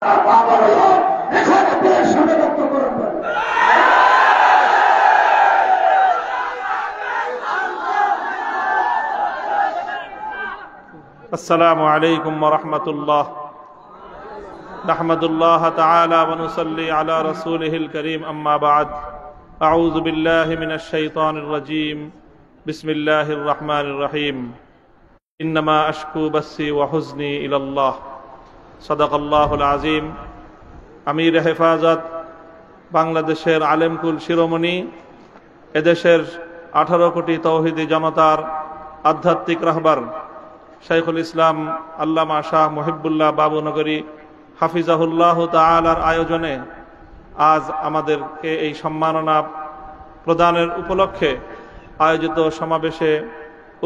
السلام عليكم ورحمة الله نحمد الله تعالى ونصلي على رسوله الكريم أما بعد أعوذ بالله من الشيطان الرجيم بسم الله الرحمن الرحيم إنما أشكو بثي وحزني إلى الله صدق الله العظيم আমির হেফাজত বাংলাদেশের আলেমকুল শিরোমণি এদেশের 18 কোটি তৌহিদি জনতার আধ্যাত্মিক রাহবার শাইখুল ইসলাম আল্লামা শাহ মুহিবুল্লাহ বাবুনগরী হাফিজাহুল্লাহ তাআলার আয়োজনে আজ আমাদেরকে এই সম্মাননা প্রদানের উপলক্ষে আয়োজিত সমাবেশে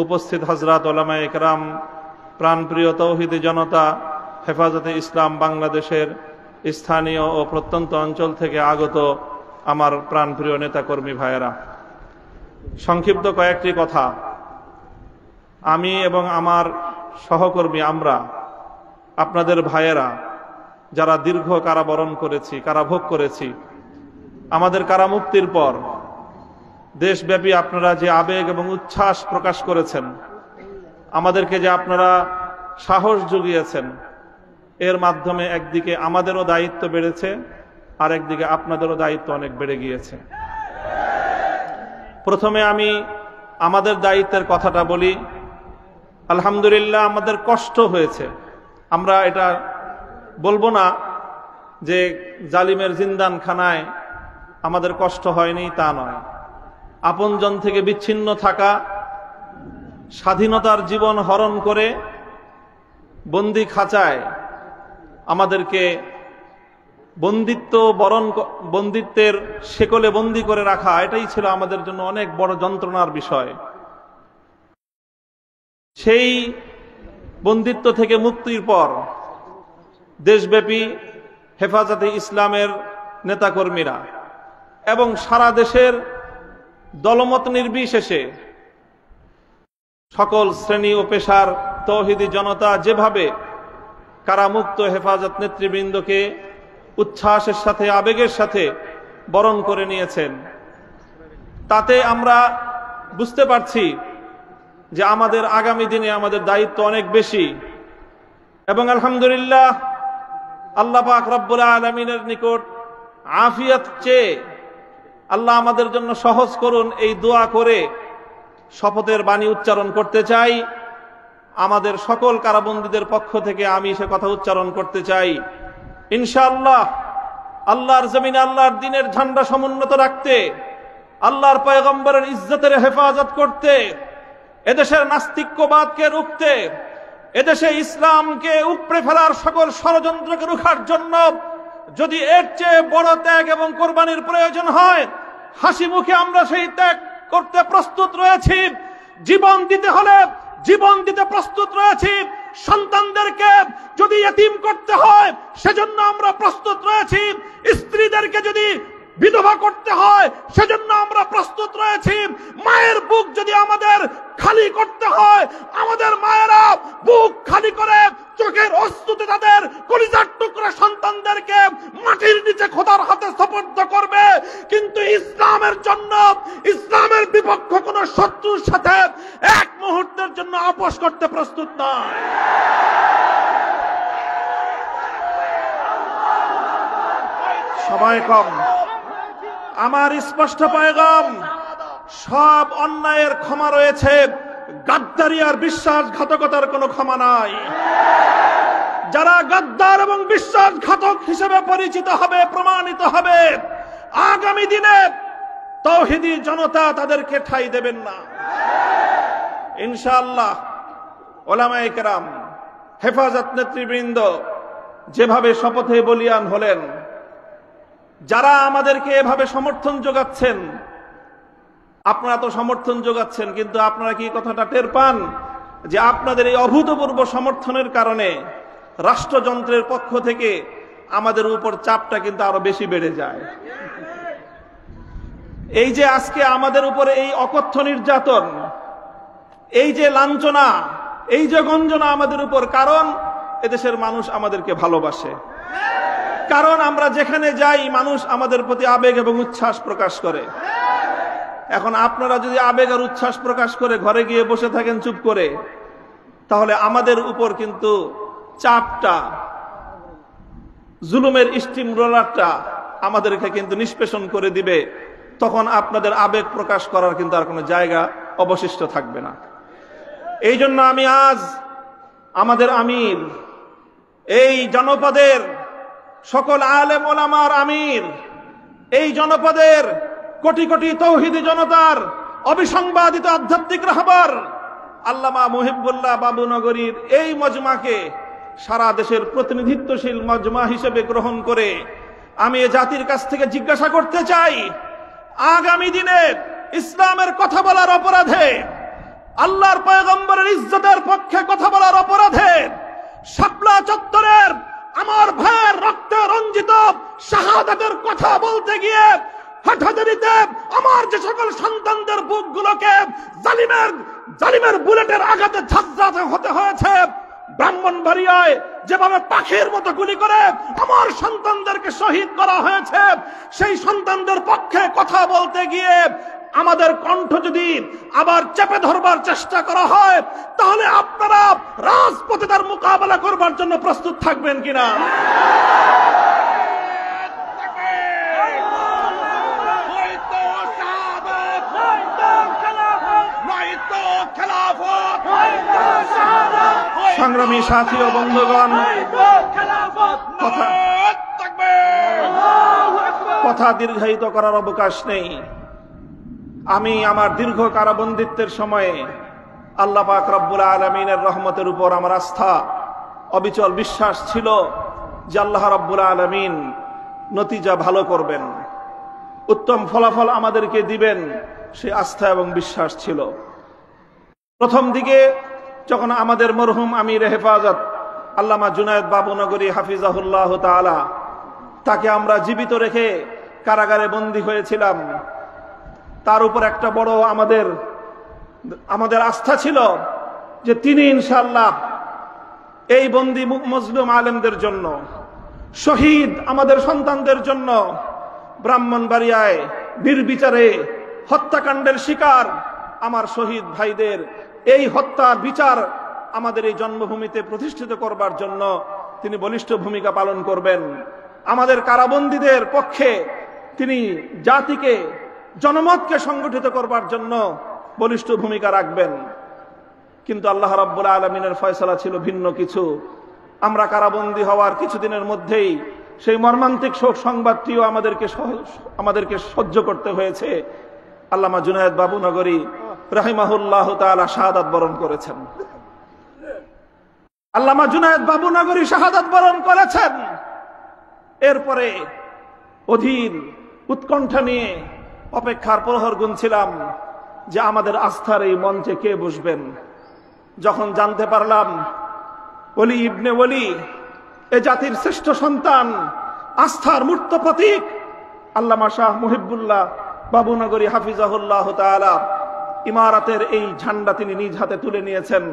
উপস্থিত হযরত উলামায়ে কেরাম, প্রাণপ্রিয় তৌহিদি জনতা, হেফাজতে ইসলাম বাংলাদেশের স্থানীয় ও প্রত্যন্ত অঞ্চল থেকে আগত আমার প্রাণপ্রিয় নেতাকর্মী ভাইয়েরা, সংক্ষিপ্ত কয়েকটি কথা। আমি এবং আমার সহকর্মী, আমরা আপনাদের ভাইয়েরা যারা দীর্ঘ কারাবরণ করেছি, কারাভোগ করেছি, আমাদের কারামুক্তির পর দেশব্যাপী আপনারা যে আবেগ এবং উচ্ছ্বাস প্রকাশ করেছেন, আমাদেরকে যে আপনারা সাহস জুগিয়েছেন, এর মাধ্যমে একদিকে আমাদেরও দায়িত্ব বেড়েছে, আর একদিকে আপনাদেরও দায়িত্ব অনেক বেড়ে গিয়েছে। প্রথমে আমি আমাদের দায়িত্বের কথাটা বলি। আলহামদুলিল্লাহ, আমাদের কষ্ট হয়েছে। আমরা এটা বলবো না যে জালিমের জিন্দানখানায় আমাদের কষ্ট হয়নি, তা নয়। আপনজন থেকে বিচ্ছিন্ন থাকা, স্বাধীনতার জীবন হরণ করে বন্দি খাঁচায় আমাদেরকে বন্দিত্বের শেকলে বন্দি করে রাখা, এটাই ছিল আমাদের জন্য অনেক বড় যন্ত্রণার বিষয়। সেই বন্দিত্ব থেকে মুক্তির পর দেশব্যাপী হেফাজতে ইসলামের নেতাকর্মীরা এবং সারা দেশের দলমত নির্বিশেষে সকল শ্রেণী ও পেশার তৌহিদি জনতা যেভাবে কারামুক্ত হেফাজত নেতৃবৃন্দকে উচ্ছ্বাসের সাথে, আবেগের সাথে বরণ করে নিয়েছেন, তাতে আমরা বুঝতে পারছি যে আমাদের আগামী দিনে আমাদের দায়িত্ব অনেক বেশি। এবং আলহামদুলিল্লাহ, আল্লাহ পাক রব্বুল আলামিনের নিকট আফিয়াত চেয়ে আল্লাহ আমাদের জন্য সহজ করুন, এই দোয়া করে শপথের বাণী উচ্চারণ করতে চাই। আমাদের সকল কারাবন্দীদের পক্ষ থেকে আমি সে কথা উচ্চারণ করতে চাই। ইনশাআল্লাহ আল্লাহর জমিনে আল্লাহর দ্বীনের ঝান্ডা সমুন্নত রাখতে, আল্লাহর পয়গম্বরের ইজ্জতের হেফাজত করতে, এদেশের নাস্তিক্যবাদকে রুখতে, এদেশে ইসলামকে উপড়ে ফেলার সকল ষড়যন্ত্রকে রুখার জন্য যদি এর চেয়ে বড় ত্যাগ এবং কোরবানির প্রয়োজন হয়, হাসি মুখে আমরা সেই ত্যাগ করতে প্রস্তুত রয়েছি। জীবন দিতে হলে জীবন দিতে প্রস্তুত রয়েছি। সন্তানদেরকে যদি ইতিম করতে হয় সেজন্য আমরা প্রস্তুত রয়েছি। স্ত্রীদেরকে যদি বিধবা করতে হয় সেজন্য আমরা প্রস্তুত রয়েছি। মায়ের বুক যদি আমাদের খালি করতে হয়, আমাদের মায়েরা বুক খালি করে চোখের অশ্রুতে তাদের কলিজার টুকরা সন্তানদেরকে মাটির নিচে খোদার হাতে সুপর্দ করবে। কিন্তু ইসলামের জন্য, ইসলামের বিপক্ষ কোন শত্রুর সাথে এক মুহূর্তের জন্য আপোষ করতে প্রস্তুত নয়। সময় কম, আমার স্পষ্ট পয়গাম, সব অন্যায়ের ক্ষমা রয়েছে, গাদ্দারি আর বিশ্বাসঘাতকতার কোনো ক্ষমা নাই। যারা গাদ্দার এবং বিশ্বাসঘাতক হিসেবে পরিচিত হবে, প্রমাণিত হবে, আগামী দিনে তাওহীদি জনতা তাদেরকে ঠাঁই দেবেন না ইনশাআল্লাহ। উলামায়ে কেরাম, হেফাজত নেতৃবৃন্দ যেভাবে শপথে বলিয়ান হলেন, যারা আমাদেরকে এভাবে সমর্থন যোগাচ্ছেন, আপনারা তো সমর্থন যোগাচ্ছেন, কিন্তু আপনারা কি কথাটা টের পান যে আপনাদের এই অভূতপূর্ব সমর্থনের কারণে রাষ্ট্রযন্ত্রের পক্ষ থেকে আমাদের উপর চাপটা কিন্তু আরো বেশি বেড়ে যায়। এই যে আজকে আমাদের উপরে এই অকথ্য নির্যাতন, এই যে লাঞ্ছনা, এই যে গঞ্জনা আমাদের উপর, কারণ এদেশের মানুষ আমাদেরকে ভালোবাসে। কারণ আমরা যেখানে যাই মানুষ আমাদের প্রতি আবেগ এবং উচ্ছ্বাস প্রকাশ করে। এখন আপনারা যদি আবেগ আর উচ্ছ্বাস প্রকাশ করে ঘরে গিয়ে বসে থাকেন চুপ করে, তাহলে আমাদের উপর কিন্তু চাপটা, জুলুমের স্টিম রোলারটা আমাদেরকে কিন্তু নিষ্পেষণ করে দিবে। তখন আপনাদের আবেগ প্রকাশ করার কিন্তু আর কোনো জায়গা অবশিষ্ট থাকবে না। এই জন্য আমি আজ আমাদের আমির, এই জনপদের সকল আলেম ওলামার আমির, এই জনপদের কোটি কোটি তৌহিদি জনতার অবিসংবাদিত আধ্যাত্মিক রাহবার আল্লামা মুহিবুল্লাহ বাবুনগরীর এই মজমাকে সারা দেশের প্রতিনিধিত্বশীল মজমা হিসেবে গ্রহণ করে আমি এ জাতির কাছ থেকে জিজ্ঞাসা করতে চাই, আগামী দিনে ইসলামের কথা বলার অপরাধে, আল্লাহর পয়গম্বরের ইজ্জতের পক্ষে কথা বলার অপরাধে শাপলা চত্বরের আমার ভাইয়ের রক্তে রঞ্জিত শাহাদাতের কথা বলতে গিয়ে হঠাৎ আমার যে সকল সন্তানদের বুকগুলোকে জালিমের বুলেটের আঘাতে ঝাঁঝরাতে হতে হয়েছে, ব্রাহ্মণবাড়িয়ায় যেভাবে পাখির মতো গুলি করে আমার সন্তানদেরকে শহীদ করা হয়েছে, সেই সন্তানদের পক্ষে কথা বলতে গিয়ে আমাদের কণ্ঠ যদি আবার চেপে ধরবার চেষ্টা করা হয়, তাহলে আপনারা রাজপথে তার মোকাবেলা করবার জন্য প্রস্তুত থাকবেন কিনা? সংগ্রামী সাথী ও বন্ধুগণ, কথা দীর্ঘায়িত করার অবকাশ নেই। আমি আমার দীর্ঘ কারাবন্দিত্বের সময়ে আল্লাহ পাক রব্বুল আলামিনের রহমতের উপর আমার আস্থা, অবিচল বিশ্বাস ছিল যে আল্লাহ রব্বুল আলামিন নতিজা ভালো করবেন, উত্তম ফলাফল আমাদেরকে দিবেন, সে আস্থা এবং বিশ্বাস ছিল। প্রথম দিকে যখন আমাদের মরহুম আমির হেফাজত আল্লামা জুনায়েদ বাবুনগরী হাফিজাহুল্লাহ তাআলা, তাকে আমরা জীবিত রেখে কারাগারে বন্দী হয়েছিলাম, তার উপর একটা বড় আমাদের আস্থা ছিল যে তিনি ইনশাআল্লাহ এই বন্দী মজলুম আলেমদের জন্য, শহীদ আমাদের সন্তানদের জন্য, ব্রাহ্মণবাড়িয়ায় নির্বিচারে হত্যাকাণ্ডের শিকার আমার শহীদ ভাইদের এই হত্যার বিচার আমাদের এই জন্মভূমিতে প্রতিষ্ঠিত করবার জন্য তিনি বলিষ্ঠ ভূমিকা পালন করবেন। আমাদের কারাবন্দীদের পক্ষে তিনি জাতিকে, জনমতকে সংগঠিত করবার জন্য বলিষ্ঠ ভূমিকা রাখবেন। কিন্তু আল্লাহ রাব্বুল আলামিনের ফয়সালা ছিল ভিন্ন কিছু। আমরা কারাবন্দী হওয়ার কিছুদিনের মধ্যেই সেই মর্মান্তিক শোক সংবাদটিও আমাদেরকে সহ্য করতে হয়েছে। আল্লামা জুনায়েদ বাবুনগরী রাহিমাহুল্লাহ তাআলা শাহাদাত বরণ করেছেন। আল্লামা জুনায়েদ বাবুনগরী শাহাদাত বরণ করেছেন। এরপরে অধীর উৎকণ্ঠা নিয়ে অপেক্ষার প্রহর গুনছিলাম যে আমাদের আস্থার এই মঞ্চে কে বসবেন। যখন জানতে পারলাম ওলি ইবনে ওলি, এ জাতির শ্রেষ্ঠ সন্তান, আস্থার মূর্ত প্রতীক আল্লামা শাহ মুহিবুল্লাহ বাবুনগরী হাফিজাহুল্লাহ তাআলা ইমারতের এই ঝান্ডা তিনি নিজ হাতে তুলে নিয়েছেন,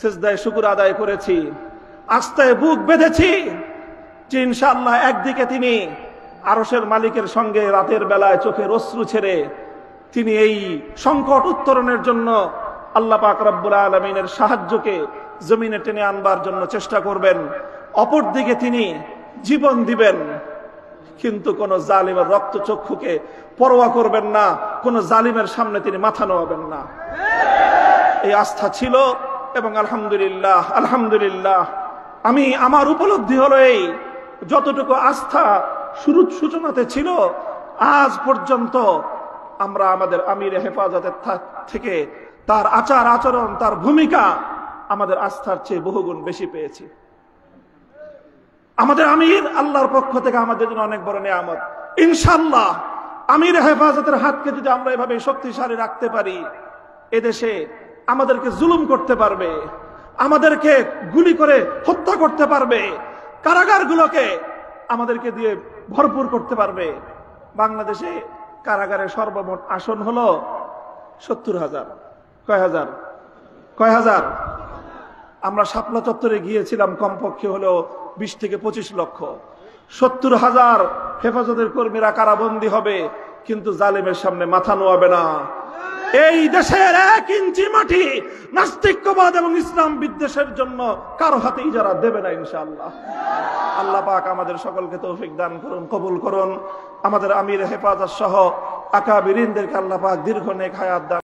সিজদায় শুকর আদায় করেছি, আস্থায় বুক বেঁধেছি যে ইনশাআল্লাহ একদিকে তিনি আরশের মালিকের সঙ্গে রাতের বেলায় চোখের অশ্রু ছেড়ে তিনি এই সংকট উত্তরণের জন্য আল্লাহ পাক রব্বুল আলামিনের সাহায্যকে জমিনে টেনে আনবার জন্য চেষ্টা করবেন। অপরদিকে তিনি জীবন দিবেন, কিন্তু কোন জালিমের রক্তচক্ষুকে পরোয়া করবেন না, কোন জালিমের সামনে তিনি মাথা নোয়াবেন না। এই আস্থা ছিল এবং আলহামদুলিল্লাহ আলহামদুলিল্লাহ আমি আমার উপলব্ধি হলো এই যতটুকু আস্থা শুরুর সূচনাতে ছিল, আজ পর্যন্ত আমরা আমাদের আমির হেফাজতের থেকে তার আচার আচরণ, তার ভূমিকা আমাদের আস্থার চেয়ে বহুগুণ বেশি পেয়েছি। আমাদের আমির আল্লাহর পক্ষ থেকে আমাদের জন্য অনেক বড় নিয়ামত। ইনশাআল্লাহ আমির হেফাজতের হাতকে যদি আমরা এভাবে শক্তিশালী রাখতে পারি, এদেশে আমাদেরকে জুলুম করতে পারবে, আমাদেরকে গুলি করে হত্যা করতে পারবে, কারাগারগুলোকে আমাদেরকে দিয়ে ভরপুর করতে পারবে। বাংলাদেশে কারাগারে সর্বমোট আসন হলো 70,000। কয় হাজার? আমরা শাপলা চত্বরে গিয়েছিলাম, কমপক্ষে হলো 20 থেকে 25 লক্ষ। 70,000 হেফাজতের কর্মীরা কারাবন্দী হবে, কিন্তু জালিমের সামনে মাথা নোয়াবে না। এই দেশের 1 ইঞ্চি মাটি নাস্তিক্যবাদ এবং ইসলাম বিদ্বেষের জন্য কারো হাতে ইজারা দেবে না ইনশাআল্লাহ। আল্লাহ পাক আমাদের সকলকে তৌফিক দান করুন, কবুল করুন। আমাদের আমির হেফাজত সহ আকাবিরিনদেরকে আল্লাহ পাক দীর্ঘ নেক হায়াত দান